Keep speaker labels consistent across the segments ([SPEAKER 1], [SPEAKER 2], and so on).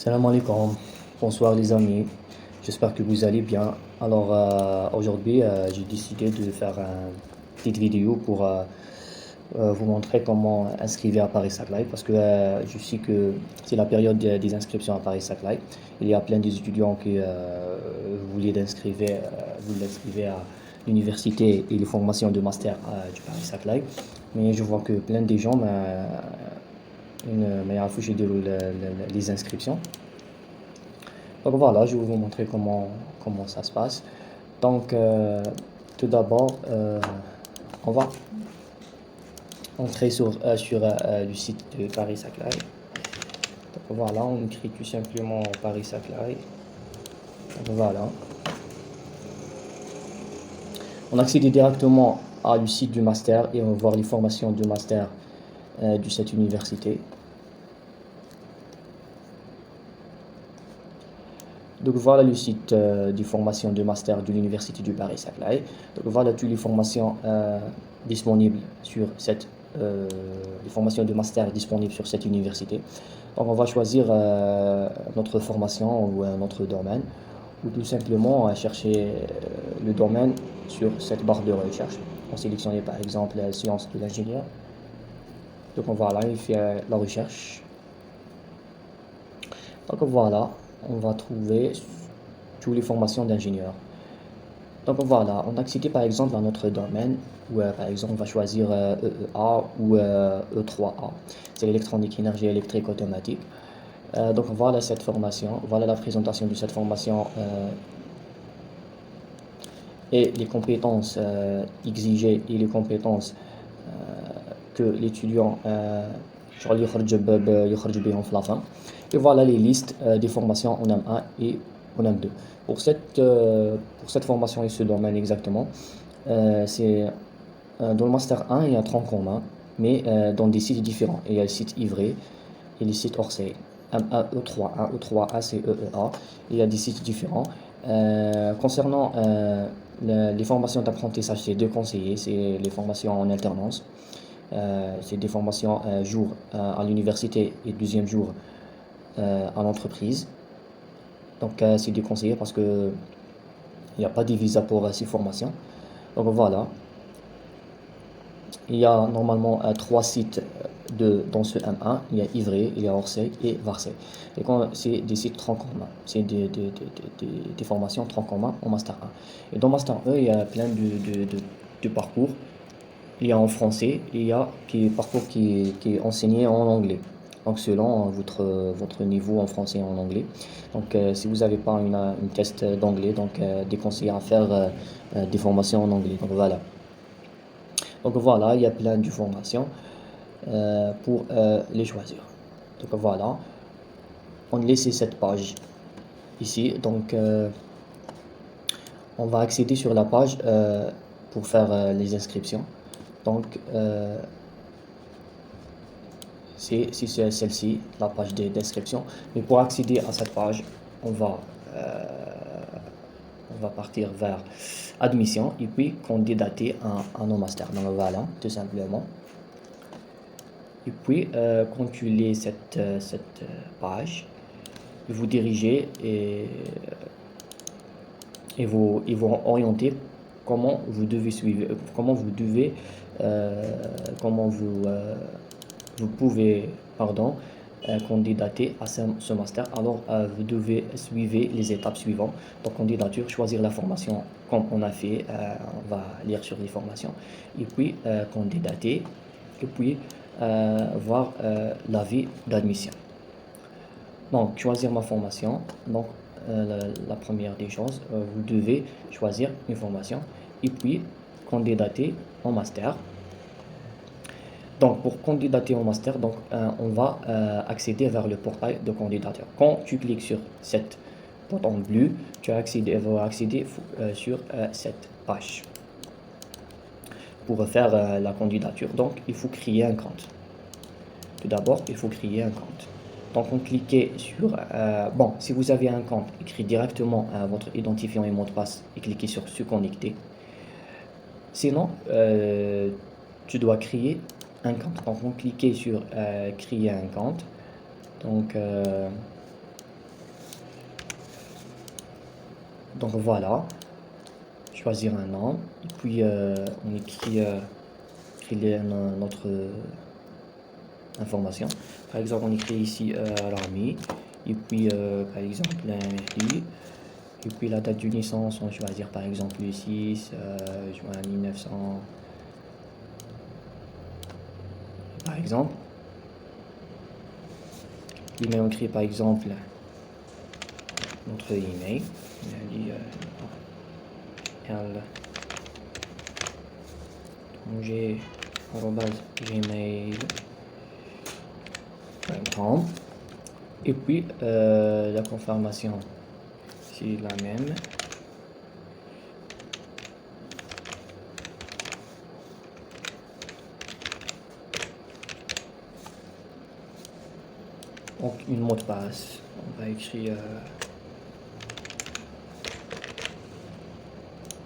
[SPEAKER 1] Salam alaikum, bonsoir les amis, j'espère que vous allez bien. Alors aujourd'hui j'ai décidé de faire une petite vidéo pour vous montrer comment inscrire à Paris Saclay parce que je sais que c'est la période des inscriptions à Paris Saclay. Il y a plein d'étudiants qui voulaient inscrire à l'université et les formations de master du Paris Saclay. Mais je vois que plein de gens ما يعرفوش يديروا les inscriptions. Donc voilà, je vais vous montrer comment ça se passe. Donc tout d'abord, on va entrer sur le site de Paris Saclay. Donc voilà, on écrit tout simplement Paris Saclay. Donc voilà. On accède directement à le site du master et on va voir les formations du master de cette université. Donc voilà le site des formations de master de l'université du Paris Saclay. Donc voilà toutes les formations disponibles sur les formations de master disponibles sur cette université. Donc on va choisir notre formation ou notre domaine ou tout simplement chercher le domaine sur cette barre de recherche. On sélectionne par exemple sciences de l'ingénieur. Donc voilà, il fait la recherche. Donc voilà, on va trouver toutes les formations d'ingénieurs. Donc voilà, on a accédé par exemple à notre domaine où par exemple on va choisir EEA ou E3A. C'est l'électronique, énergie électrique automatique. Donc voilà cette formation, voilà la présentation de cette formation et les compétences exigées et les compétences que l'étudiant يخرج بهم في la fin. Et voilà les listes des formations en M1 et en M2. Pour cette formation et ce domaine exactement, dans le Master 1, il y a un tronc commun, mais dans des sites différents. Il y a le site Ivry et le site Orsay. M1, E3, E3A, c'est EEA. Il y a des sites différents. Concernant les formations d'apprentissage, c'est deux conseillers, c'est les formations en alternance. C'est des formations jour à l'université et deuxième jour à l'entreprise. Donc c'est déconseillé parce que il n'y a pas de visa pour ces formations. Donc voilà. Il y a normalement trois sites dans ce M1. Il y a Ivry, il y a Orsay et Varsay. Et c'est des sites tronc commun. C'est des formations tronc commun en Master 1. Et dans Master 1, il y a plein de parcours. Il y a en français, il y a parcours qui est enseigné en anglais. Donc selon votre niveau en français et en anglais. Donc si vous n'avez pas une test d'anglais, donc déconseillé à faire des formations en anglais. Donc voilà. Donc voilà, il y a plein de formations pour les choisir. Donc voilà, on laisse cette page ici. Donc on va accéder sur la page pour faire les inscriptions. Donc c'est celle-ci, la page d'inscription. Mais pour accéder à cette page, on va partir vers admission et puis candidater à nos masters. Donc voilà, tout simplement. Et puis, quand tu lis cette page, vous dirigez et vous orienter comment vous devez suivre, comment vous pouvez, candidater à ce master. Alors, vous devez suivre les étapes suivantes. Donc, candidature, choisir la formation comme on a fait. On va lire sur les formations. Et puis, candidater. Et puis, voir l'avis d'admission. Donc, choisir ma formation. Donc, la première des choses, vous devez choisir une formation. Et puis, candidater en master. Donc, pour candidater au master, donc, on va accéder vers le portail de candidature. Quand tu cliques sur cette bouton bleu, tu vas accéder sur cette page. Pour faire la candidature, donc, il faut créer un compte. Tout d'abord, il faut créer un compte. Donc, on clique sur... bon, si vous avez un compte, écrit directement votre identifiant et mot de passe et cliquez sur « Se connecter ». Sinon, tu dois créer un compte. Donc, on clique sur créer un compte. Donc, Donc voilà, choisir un nom, et puis on écrit, notre information. Par exemple, on écrit ici Rami, et puis par exemple Mehdi, et puis la date de naissance, on va choisir par exemple le 6 juin 1900, par exemple. L'email, on écrit par exemple notre email, gmail.com, et puis la confirmation c'est la même. Donc une mot de passe, on va écrire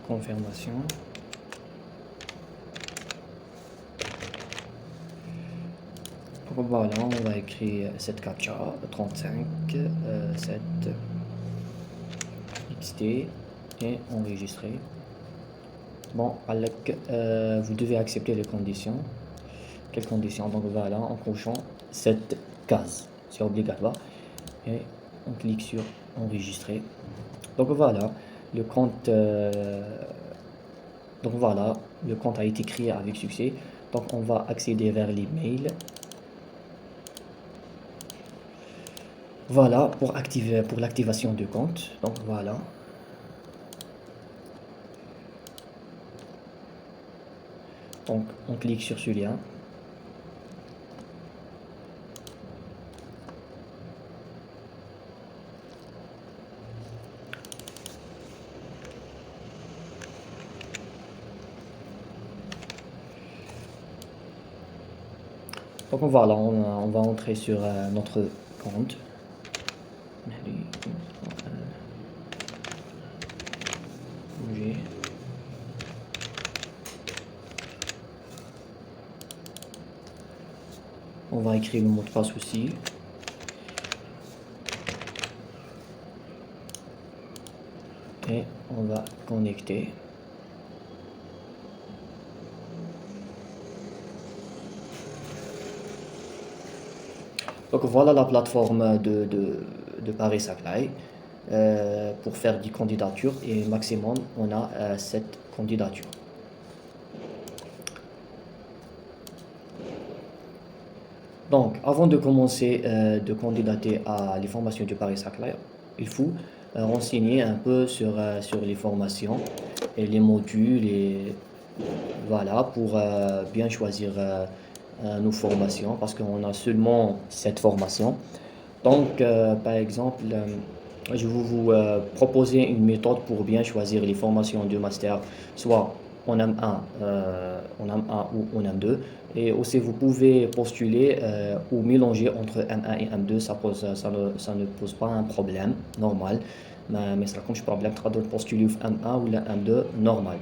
[SPEAKER 1] confirmation. Voilà, on va écrire cette captcha 35 7 xt et enregistrer. Bon, vous devez accepter les conditions. Quelles conditions? Donc voilà, en cochant cette case, c'est obligatoire. Et on clique sur enregistrer. Donc voilà, le compte a été créé avec succès. Donc on va accéder vers l'email. Voilà pour l'activation du compte. Donc voilà. Donc on clique sur ce lien. Donc voilà, on va entrer sur notre compte. On va écrire le mot de passe aussi. Et on va connecter. Donc voilà la plateforme de Paris Supply. Pour faire 10 candidatures et maximum on a 7 candidatures. Donc avant de commencer de candidater à les formations du Paris Supply, il faut renseigner un peu sur les formations et les modules et voilà pour bien choisir nos formations parce qu'on a seulement cette formation. Donc par exemple je vais vous proposer une méthode pour bien choisir les formations de master, soit en M1, ou en M2. Et aussi, vous pouvez postuler ou mélanger entre M1 et M2. Ça ne pose pas un problème normal. Mais ça compte problème de postuler M1 ou M2 normal.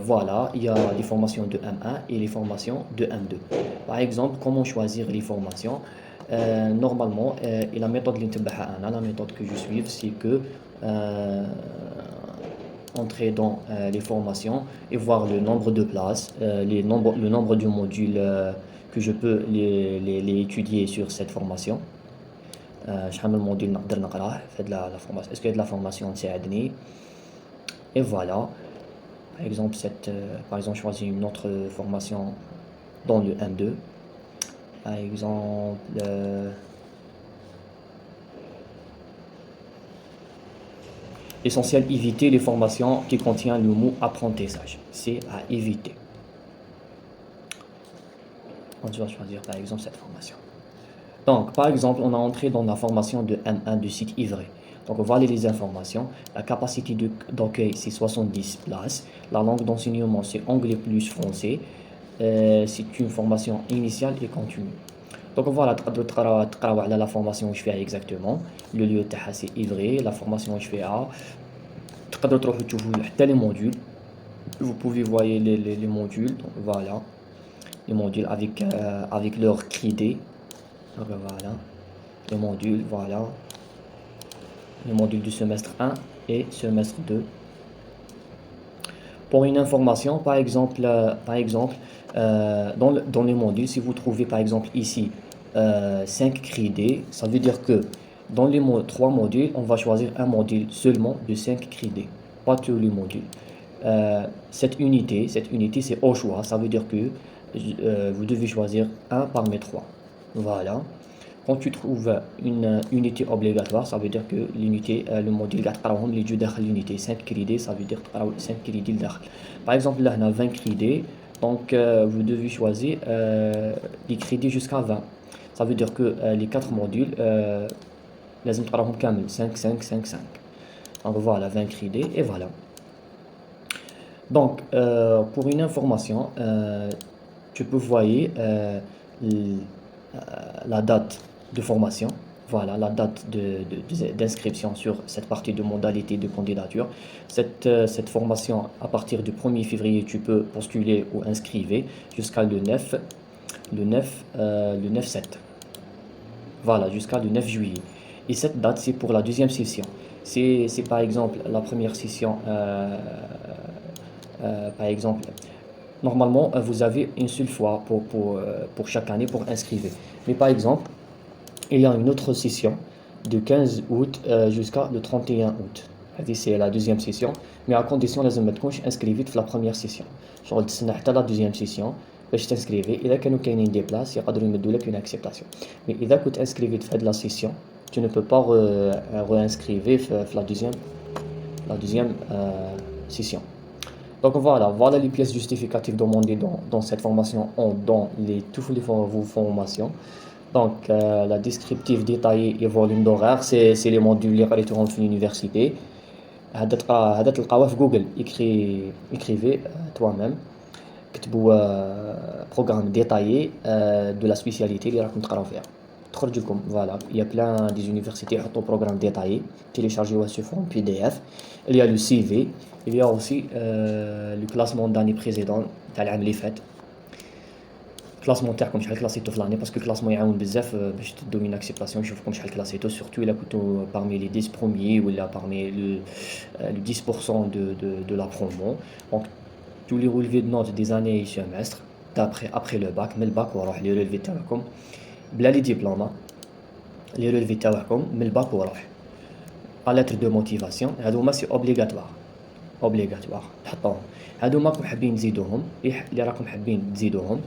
[SPEAKER 1] Voilà, il y a les formations de M1 et les formations de M2. Par exemple, comment choisir les formations? Normalement, et la méthode la méthode que je suis, c'est que entrer dans les formations et voir le nombre de places, le nombre de modules que je peux les étudier sur cette formation. شحال من موديل نقدر نقراه في هاد la formation, est-ce que de la formation تساعدني. Et voilà, par exemple choisir une autre formation dans le M2, par exemple l'essentiel, éviter les formations qui contiennent le mot apprentissage, c'est à éviter. On va choisir par exemple cette formation. Donc par exemple on a entré dans la formation de M1 du site Ivray. Donc voilà les informations. La capacité d'accueil c'est 70 places. La langue d'enseignement c'est anglais plus français. C'est une formation initiale et continue. Donc voilà, la formation que je fais exactement. Le lieu c'est Ivray. La formation que je fais les modules. Vous pouvez voir les modules. Donc voilà, les modules avec leur ID. Donc voilà, les modules, voilà. le module du semestre 1 et semestre 2. Pour une information, par exemple, dans les modules, si vous trouvez par exemple ici 5 crédits, ça veut dire que dans les 3 modules, on va choisir un module seulement de 5 crédits, pas tous les modules. Cette unité c'est au choix, ça veut dire que vous devez choisir un parmi 3. Voilà. Quand tu trouves une unité obligatoire, ça veut dire que l'unité, le module قاعد اللي يجوا داخل l'unité 5 crédits, ça veut dire 5 crédits لداخل. Par exemple, là, on a 20 crédits, donc vous devez choisir les crédits jusqu'à 20. Ça veut dire que les 4 modules, لازم تقراهم كامل 5 5 5 5. Donc voilà, 20 crédits et voilà. Donc pour une information, tu peux voir la date de formation, voilà la date d'inscription sur cette partie de modalité de candidature. Cette formation, à partir du 1er février, tu peux postuler ou inscrire jusqu'à le 9/7. Voilà, jusqu'à le 9 juillet. Et cette date, c'est pour la deuxième session. C'est par exemple la première session, par exemple, normalement, vous avez une seule fois pour chaque année pour inscrire. Mais par exemple, il y a une autre session de 15 août jusqu'à le 31 août. C'est la deuxième session, mais à condition لازم ما تكونش inscrivite في la première session. شغل تستنى حتى la deuxième session باش تنسكريفي. إذا كانوا كاينين دي بلاس يقدروا يمدوا لك une acceptation. Mais إذا كنت inscrivite في هاد la session, tu ne peux pas réinscrire في la deuxième session. Donc voilà les pièces justificatives demandées dans cette formation, dans toutes les formations. Donc la descriptive détaillée et volume d'horaire, c'est les modules اللي قريتوهم في l'université. هذا تلقاوه في جوجل. écrivez toi-même, كتبوا programme détaillé de la spécialité اللي راكم تقراو فيها. تخرج لكم voilà, il y a plein des universités يحطوا programme détaillé, téléchargez-le sous forme PDF. Il y a le CV, il y a aussi le classement d'année précédente تاع العام اللي فات. الكلاسمون تاعكم شحال كلاسيتو في لاني باسكو الكلاسمون يعاون بزاف باش تدو من اكسبتاسيون يشوفكم شحال كلاسيتو سورتو الا كنتو parmi les 10 premiers ولا parmi le 10% de la promo. Donc tous les relevés de notes des années et semestres après le bac, من الباك وروح لي ريلفي تاعكم بلا لي ديبلوما. لي ريلفي تاعكم من الباك وروح à lettre de motivation. هادوما سي اوبليغاتوار تحطوهم. هادوما راكم حابين تزيدوهم اللي راكم حابين تزيدوهم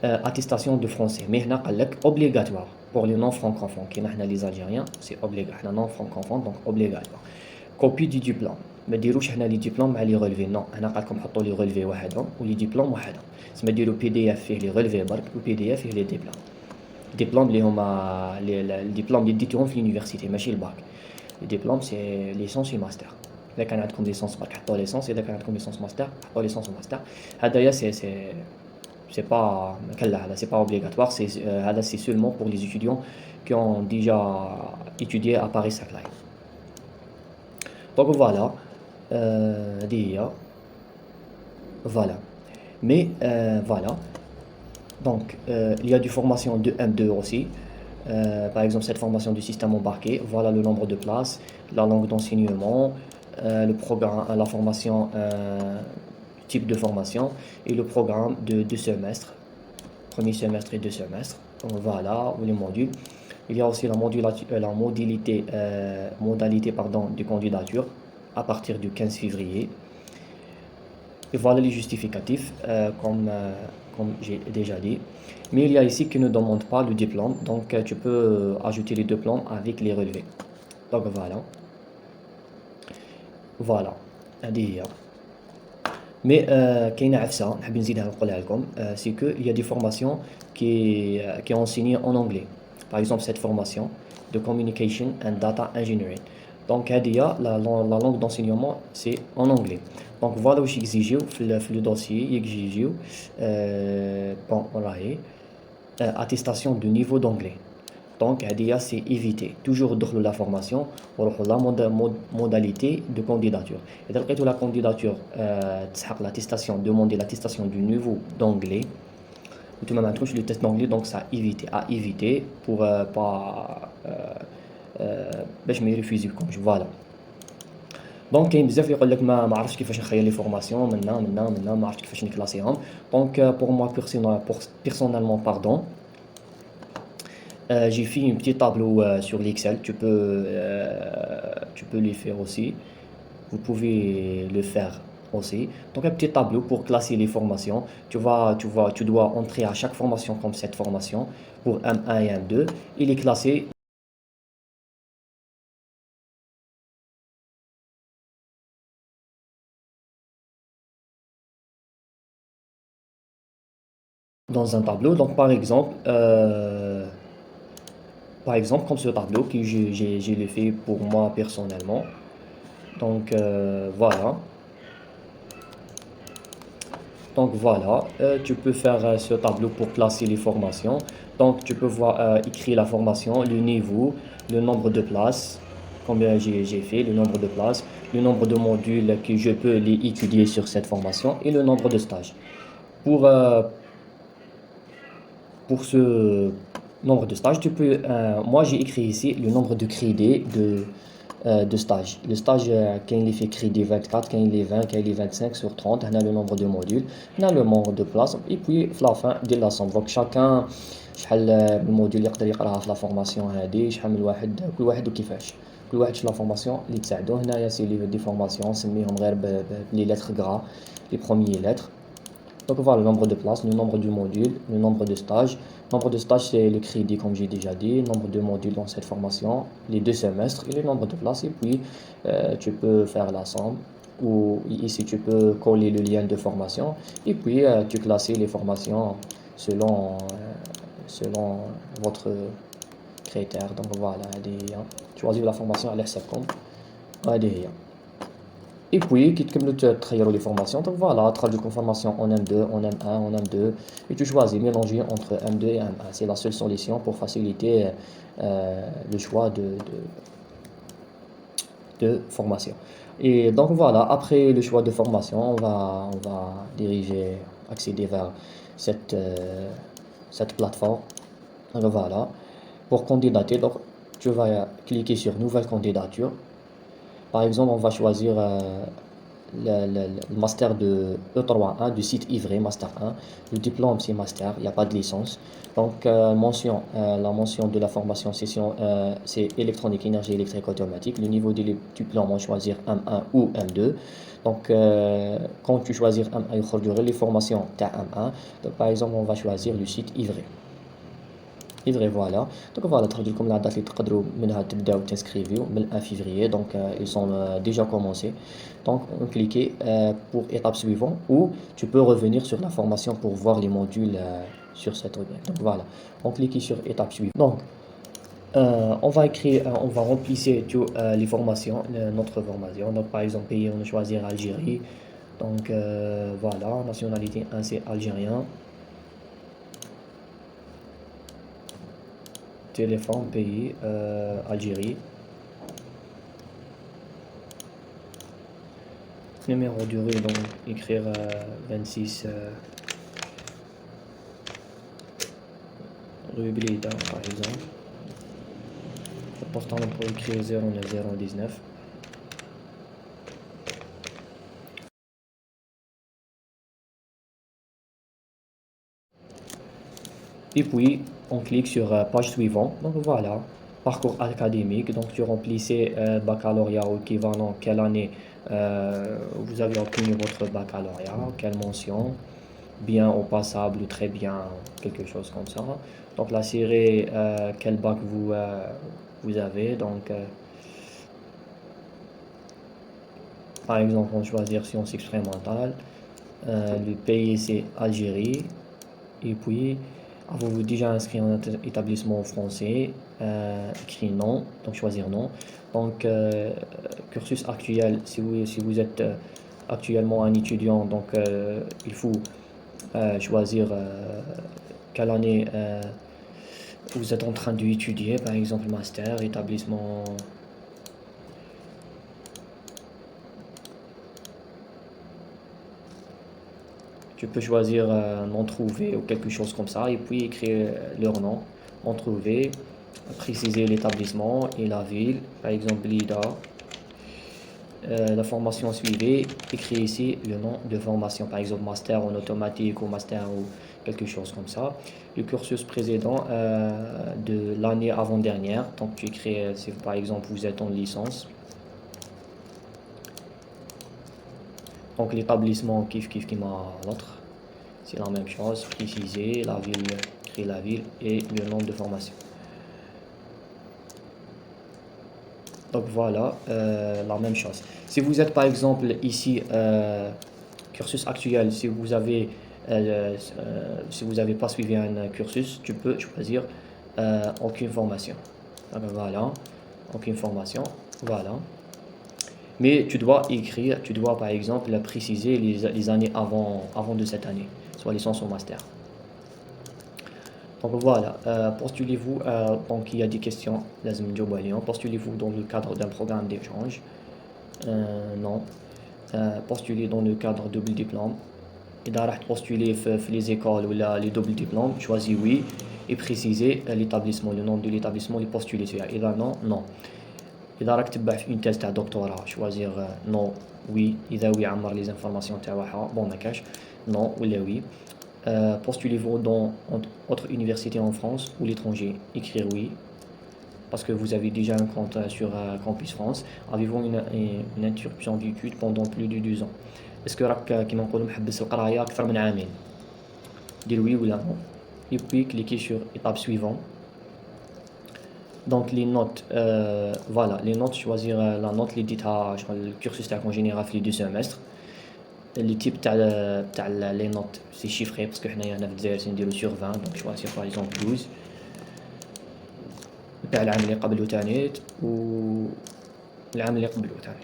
[SPEAKER 1] attestation de français. Mais هنا قال لك obligatoire pour les non francophones. كيما حنا les Algériens c'est obligatoire. حنا non francophones donc obligatoire. Copie du diplôme. ما ديروش حنا لي ديبلوم مع لي ريلفي. نو هنا قال لكم حطوا لي ريلفي وحدهم ولي ديبلوم وحدهم. تسمى ديروا PDF فيه لي ريلفي برك PDF فيه لي ديبلوم. ديبلوم اللي هما الديبلوم اللي ديتوهم في l'université ماشي الباك. الدبلوم سي ليسونس وماستر. اذا كان عندكم ليسونس باك حطوا ليسونس، اذا كان عندكم ليسونس ماستر حطوا ليسونس وماستر. هدايا c'est pas c'est pas obligatoire, c'est seulement pour les étudiants qui ont déjà étudié à Paris-Saclay. Donc voilà, voilà. Mais voilà. Donc il y a des formations de M2 aussi. Par exemple cette formation du système embarqué, voilà le nombre de places, la langue d'enseignement, le programme, la formation, type de formation et le programme de 2 semestres, premier semestre et 2 semestres. Donc voilà, les modules. Il y a aussi la modalité de candidature à partir du 15 février. Et voilà les justificatifs, comme j'ai déjà dit. Mais il y a ici qui ne demande pas le diplôme, donc tu peux ajouter les diplômes avec les relevés. Donc voilà. Mais كاينه عفسه نحب نزيدها نقولها لكم, c'est que il y a des formations qui est enseignée en anglais. Par exemple cette formation de communication and data engineering. Donc la langue d'enseignement c'est en anglais. Donc voilà واش يكزيجيو في le dossier يكزيجيو bon راهي attestation de niveau d'anglais. Donc c'est éviter toujours de la formation ou la modalité de candidature. Et dans la candidature l'attestation, demander l'attestation du niveau d'anglais. Tout le monde le test d'anglais, donc ça à éviter pour pas باش ما يريفيزيوكمش. فوالا. دونك كاين بزاف اللي يقول لك ما عرفتش كيفاش نخير لي فورماسيون منا ما عرفتش كيفاش نكلاسيهم. دونك بور موا personnellement pardon, j'ai fait un petit tableau sur l'Excel. Tu peux le faire aussi. Vous pouvez le faire aussi. Donc un petit tableau pour classer les formations. Tu dois entrer à chaque formation comme cette formation pour M1 et M2. Il est classé dans un tableau. Donc par exemple comme ce tableau que j'ai le fait pour moi personnellement. Donc voilà. Donc voilà, tu peux faire ce tableau pour classer les formations. Donc tu peux voir écrire la formation, le niveau, le nombre de places, combien j'ai fait, le nombre de places, le nombre de modules que je peux les étudier sur cette formation et le nombre de stages. Pour, euh, pour ce nombre de stages, moi j'ai écrit ici le nombre de crédits de stage. Le stage, quand il est fait crédit 24, quand il est 20, quand il est 25 sur 30, on a le nombre de modules, on a le nombre de places, et puis à la fin de la somme. Donc chacun, شحال من الموديول يقدر يقراها في لا فورماسيون هذه، شحال من الواحد، كل واحد وكيفاش، كل واحد في لا فورماسيون اللي تساعدوه. هنايا سي لي دي فورماسيون نسميهم غير بلي لتر غرا، لي بروميي لتر. Donc voilà le nombre de places, le nombre du module, le nombre de stages. Le nombre de stages, c'est le crédit, comme j'ai déjà dit, le nombre de modules dans cette formation, les 2 semestres et le nombre de places. Et puis, tu peux faire la somme ou ici, tu peux coller le lien de formation. Et puis, tu classes les formations selon votre critère. Donc voilà, tu choisis la formation à l'ESSECOM. Et puis, qui te les formations, donc voilà, traduire une formation en M2, en M1, en M2, et tu choisis mélanger entre M2 et M1. C'est la seule solution pour faciliter le choix de formation. Et donc voilà, après le choix de formation, on va accéder vers cette plateforme. Donc voilà, pour candidater, donc tu vas cliquer sur Nouvelle candidature. Par exemple, on va choisir le master de E3-1 du site Ivry, master 1. Le diplôme, c'est master, il n'y a pas de licence. Donc, la mention de la formation session, c'est électronique, énergie électrique automatique. Le niveau du diplôme, on va choisir M1 ou M2. Donc, quand tu choisis M1, il y aura les formations de M1. Donc, par exemple, on va choisir le site Ivry. Voilà. Donc voilà, traduit comme la date اللي تقدروا منها تبداو تنسكريفيو من 1 février. Donc ils sont déjà commencés. Donc on clique pour étape suivante ou tu peux revenir sur la formation pour voir les modules sur cette rubrique. Donc voilà, on clique sur étape suivante. Donc on va remplir toutes les formations, notre formation. Donc par exemple pays, on va choisir Algérie. Donc voilà, nationalité 1 c'est algérien. Téléphone, pays, Algérie. Numéro de rue, donc écrire 26 rue Blida par exemple. Le postal on peut écrire 09019. Et puis on clique sur page suivante. Donc voilà, parcours académique. Donc tu remplissez baccalauréat ou équivalent, quelle année vous avez obtenu votre baccalauréat, quelle mention, bien au passable ou très bien, quelque chose comme ça. Donc la série, quel bac vous avez. Donc par exemple, on va choisir sciences expérimentales. Le pays c'est Algérie. Et puis avez-vous déjà inscrit en établissement français? Écrit non, donc choisir non. Donc cursus actuel, si vous êtes actuellement un étudiant, donc il faut choisir quelle année vous êtes en train d'étudier, par exemple master, établissement. Tu peux choisir non trouvé ou quelque chose comme ça et puis écrire leur nom, non trouvé. préciser l'établissement et la ville, par exemple l'IDA. La formation suivie, écrit ici le nom de formation, par exemple master en automatique ou master ou quelque chose comme ça. Le cursus précédent de l'année avant-dernière, donc tu écris, si par exemple vous êtes en licence. Donc l'établissement qui m'a l'autre, c'est la même chose, préciser la ville, créer la ville et le nom de formation. Donc voilà, la même chose. Si vous êtes par exemple ici, cursus actuel, si vous avez pas suivi un cursus, tu peux choisir aucune formation. Donc voilà, aucune formation, voilà. Mais tu dois écrire, tu dois par exemple préciser les années avant de cette année, soit licence ou master. Donc voilà, postulez-vous, donc il y a des questions, postulez-vous dans le cadre d'un programme d'échange. Non. Postuler dans le cadre double diplôme. إذا راح تبوستولي في les écoles ولا les double diplômes, choisis oui et préciser l'établissement, le nom de l'établissement اللي postulé فيها. إذا non. إذا راك تبع في une thèse تاع دكتوراه, choisir non, oui. إذا oui عمر les informations تاعها, bon ما كاش non ولا oui. Postulez-vous dans autre université en France ou l'étranger, écrire oui. Parce que vous avez déjà un compte sur Campus France. Avez-vous une interruption d'études pendant plus de 2 ans? Est-ce que راك كيما نقولوا محبس القرايه اكثر من عامين؟ دير oui ou là non. Et puis cliquez sur étape suivante. Donc les notes, voilà, les notes, choisir la note اللي ديتها le cursus تاعك en général في les 2 semestres. Le type تاع les notes c'est chiffré parce que حنايا هنا في الجزائر سنديرو sur 20, donc choisir par exemple 12. تاع العام اللي قبله تانيت والعام اللي قبله تاني.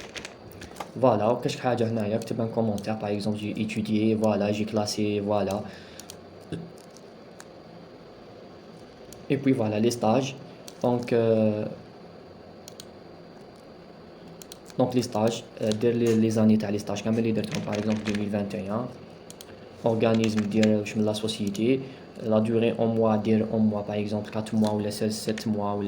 [SPEAKER 1] Voilà, كاش حاجة هنايا اكتب un commentaire, par exemple j'ai étudié, voilà, j'ai classé, voilà. Et puis voilà, les stages. Donc les stages, les années تاع les stages كامل اللي درتهم, par exemple 2021. Organisme ديال واش من la société, la durée en mois, dire en mois par exemple 4 mois ou 7 mois ou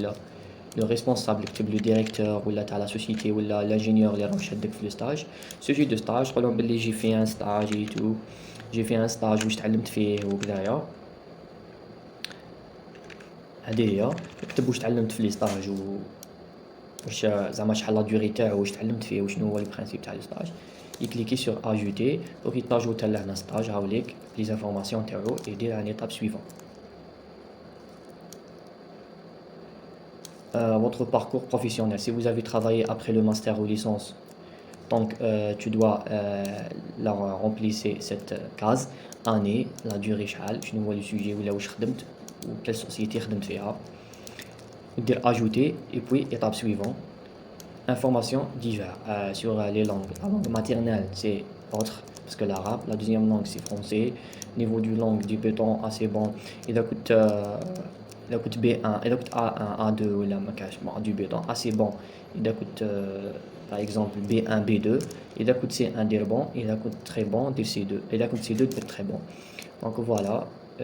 [SPEAKER 1] le responsable كتب le directeur ou تاع la société ou l'ingénieur اللي راه شادك في le stage. Sujet de stage قولهم باللي j'ai fait un stage et tout, j'ai fait un stage واش تعلمت فيه وكذايا. هذه هي, كتب واش تعلمت في لي ستاج واش زعما شحال لا دوري تاعو, واش تعلمت فيه وشنو هو لي برينسيپ تاع لي ستاج. cliquez sur ajouter, donc il t'ajoute là un stage avec les informations تاعو et dire à l'étape suivante. Votre parcours professionnel, si vous avez travaillé après le master ou licence, donc tu dois remplir cette case, année, la durée شحال, شنو هو le sujet ولا واش خدمت ou quelle société خدمت فيها. dire ajouter et puis étape suivante. Informations diverses sur les langues. La langue maternelle, c'est autre, parce que l'arabe. La deuxième langue, c'est français. Niveau du langue, du béton, assez bon. Il coûte B1, il coûte A1, A2, ou la du béton, assez bon. Il coûte, par exemple, B1, B2. Il coûte C1, dire bon. Il coûte très bon, dire C2. Il coûte C2, peut être très bon. Donc voilà.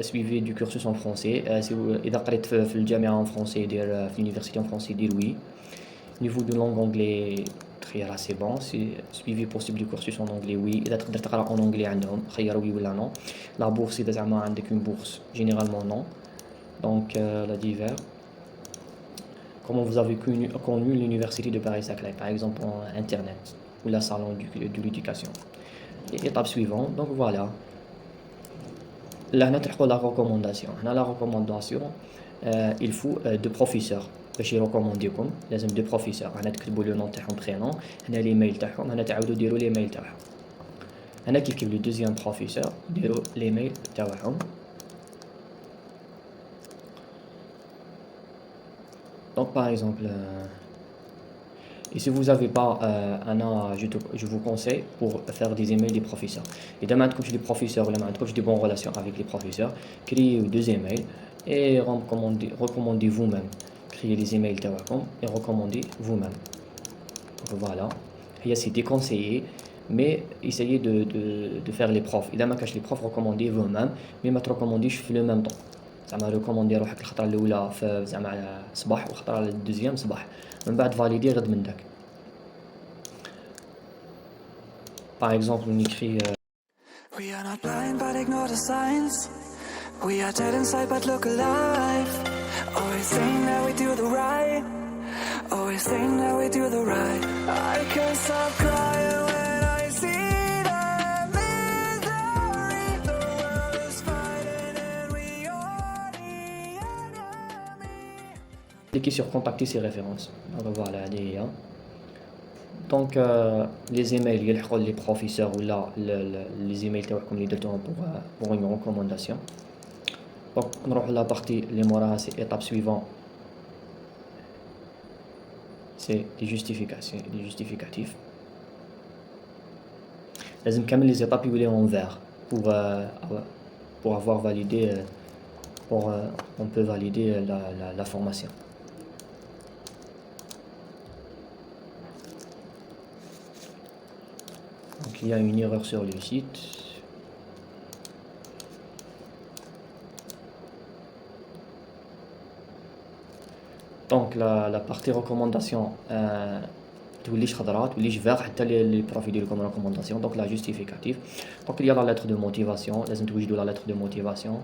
[SPEAKER 1] Suivez du cursus en français. Si vous قريت في الجامعة en français, dire في l'université en français, dire oui. Niveau de langue anglais, très assez bon. Suivez possible du cursus en anglais, oui. إذا تقدر تقرأ en anglais عندهم, خير oui ولا non. La bourse, إذا زعما عندك une bourse, généralement non. Donc la divers. Comment vous avez connu l'université de Paris-Saclay, par exemple en internet ou la salon de l'éducation. Étape suivante, donc voilà. Là, on a la recommandation. La recommandation, il faut deux professeurs. باش يريكومونديكم لازم دو بروفيسور. هنا تكتبوا لو نون تاعهم برينون, هنا ليميل تاعهم, هنا تعاودوا ديروا ليميل تاعهم. هنا كي تكتب لو دوزيام بروفيسور ديروا ليميل تاعهم. Donc par exemple, et si vous n'avez pas je vous conseille pour faire des emails des professeurs. Et demain, comme je dis professeurs, comme je dis bonnes relations avec les professeurs, créez deux emails et recommandez vous-même. Créez les emails تاعكم et recommandez vous-même. Voilà. C'est déconseillé, mais essayez de faire les profs. Et dans ma cache les profs, recommandez vous-même, mais ma recommandez je fais le même temps. زعما ريكوموندي روحك الخطره الاولى في زعما على صباح والخطره الدوزيام صباح من بعد فاليدي غد من داك. باغ اكزومبل نيكري
[SPEAKER 2] We are not blind but ignore the signs. We are dead inside but look alive. Always think that we do the right. Always think that we do the right. I can't stop crying when I see the misery. The world is fighting and we are the enemy.
[SPEAKER 1] cliquez sur contacter ces références. Donc voilà, هذه هي. دونك لي زيميل يلحقوا لي بروفيسور ولا لي زيميل تاعكم اللي درتوهم بوغ اون ريكومونداسيون. دونك نروحوا لا بارتي اللي موراها سي ايتاب سويفون سي لي جوستيفيكاتيف. لازم كامل لي زيتاب يوليو اون فير pour avoir validé on peut valider la formation. Donc il y a une erreur sur le site. Donc la partie recommandation توليش خضراء توليش فيغ حتى لي بروفي ديالكم ريكومونداسيون. دونك لا جوستيفيكاتيف. دونك il y a la lettre de motivation. لازم توجدوا la lettre de motivation.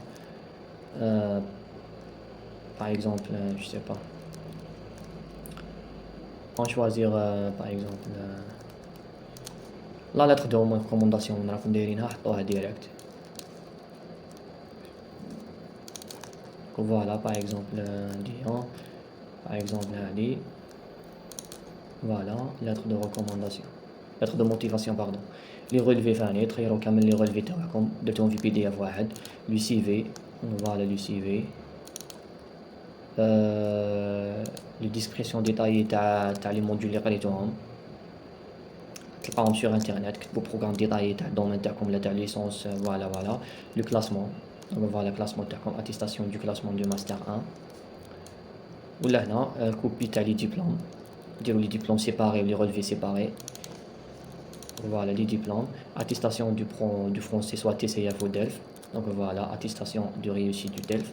[SPEAKER 1] Par exemple, je sais pas. On choisir par exemple la lettre de recommandation راكم دايرينها حطوها ديريكت. Voilà par exemple disons par exemple هذه voilà lettre de recommandation lettre de motivation pardon. لي ريليفي ثاني تخيروا كامل لي ريليفي تاعكم درتوهم في بي دي اف واحد. لو سي في فوالا لو سي في لي ديسكريبسيون ديتايي تاع لي موديول اللي قريتوهم تلقاهم سور انترنت. كتبوا بروغرام ديتايي تاع الدومين تاعكم ولا تاع ليسونس فوالا لو كلاسمون. دونك فوالا كلاسمون تاعكم اتيستاسيون دو كلاسمون دو ماستر 1 ولا هنا كوبي تاع لي ديبلوم. ديروا لي ديبلوم سيباري ولي ريليفي سيباري. Voilà les diplômes, attestation du français soit TCF ou DELF. Donc voilà, attestation de réussite du DELF.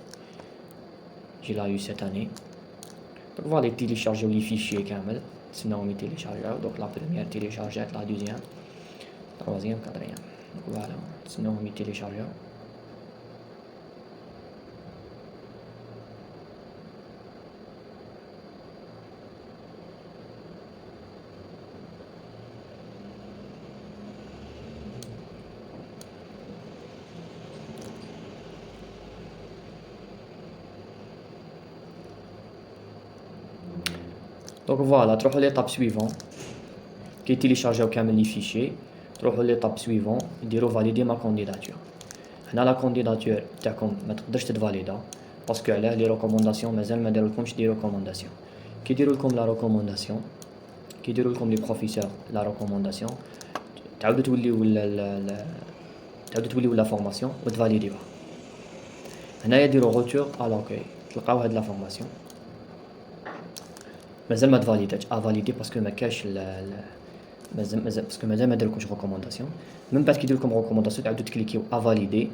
[SPEAKER 1] Je l'ai eu cette année. Donc voilà, télécharger les fichiers kamel. Sinon on met téléchargeur. Donc la première téléchargeur, la deuxième, troisième, quatrième. Donc voilà, sinon on met téléchargeur. Donc voilà, تروحوا l'étape suivante كي تيليشارجيو كامل لي فيشي. تروحوا l'étape suivante ديروا valider ma candidature. هنا لا كانديداتور تاعكم ما تقدرش تفاليدا باسكو علاه لي ريكومونداسيون مازال ما دارولكمش دي ريكومونداسيون. كي يديروا لكم لا ريكومونداسيون كي يديروا لكم لي بروفيسور لا ريكومونداسيون تعاودوا توليو لا فورماسيون وتفاليديوها. هنايا ديروا روتور ا لاكاي تلقاو هاد لا فورماسيون مازال ما تفاليداتش افاليدي باسكو ما كاش مازال باسكو مازال ما دارولكمش ريكومونداسيون. من بعد كي يدير لكم ريكومونداسيون تعاودوا تكليكيو افاليدي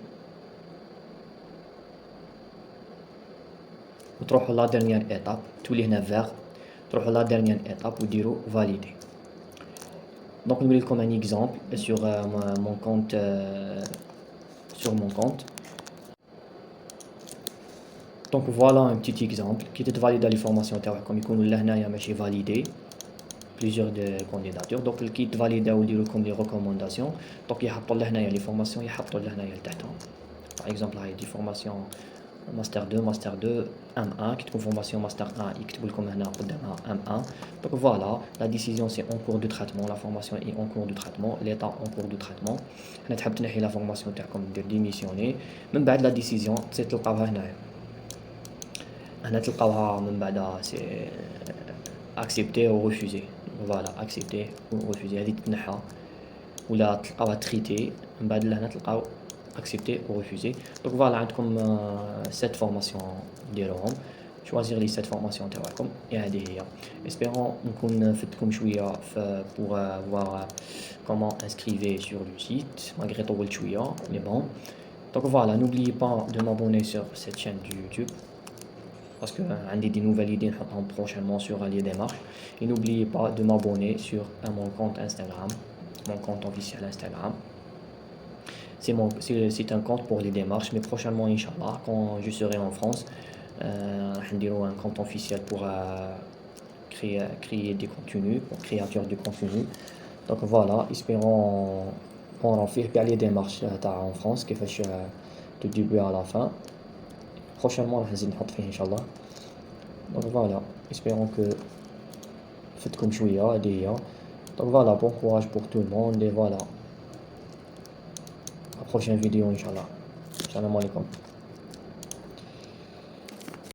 [SPEAKER 1] وتروحوا لا ديرنيير ايتاب تولي هنا فيغ. تروحوا لا ديرنيير ايتاب وديروا فاليدي. دونك نوري لكم ان اكزامبل سور مون كونت دونك فوالا ان بتيت اكزامبل كي تتفاليدا لي فورماسيون تاعكم يكونوا لهنايا ماشي فاليدي بليزيور دي كانديداتور. دونك كي تفاليداو يديروا لكم لي ريكومونداسيون دونك يحطوا لهنايا لي فورماسيون يحطوا لهنايا لتحتهم. باغ اكزومبل هاي دي فورماسيون ماستر 2 ام 1 كي تكون فورماسيون ماستر 1 يكتبوا لكم هنا قدامها ام 1. دونك فوالا لا ديسيزيون سي اون كور دو تريتمون. لا فورماسيون اي اون كور دو تريتمون ليتا اون كور دو تريتمون. هنا تحب تنحي لا فورماسيون تاعكم دير ديميسيوني. من بعد لا ديسيزيون تزيد تلقاوها هنايا. هنا تلقاوها من بعد سي اكسبتي و ريفوزي. فوالا اكسبتي و ريفوزي هذه تنحى ولا تلقاوها تريتي. من بعد لهنا تلقاو accepter ou refuser. Donc voilà, عندكم 7 formations ديروهم. choisir les 7 formations تاعكم هذه هي. espérons نكون فدتكم شويه pour voir comment inscrire sur le site malgré طولت شويه mais bon Donc voilà, n'oubliez pas de m'abonner sur cette chaîne du YouTube parce que j'ai des nouvelles idées prochainement sur les démarches. Et n'oubliez pas de m'abonner sur mon compte Instagram, mon compte officiel Instagram. C'est un compte pour les démarches, mais prochainement, Inch'Allah, quand je serai en France, un compte officiel pour créer des contenus, pour créateur de contenu. Donc voilà, espérons qu'on fait bien les démarches en France, qui fait du début à la fin. Prochainement, on va faire Inch'Allah. Donc voilà, espérons que faites comme chouïa, donc voilà, bon courage pour tout le monde et voilà. À la prochaine vidéo, Inch'Allah. Salam alaikum.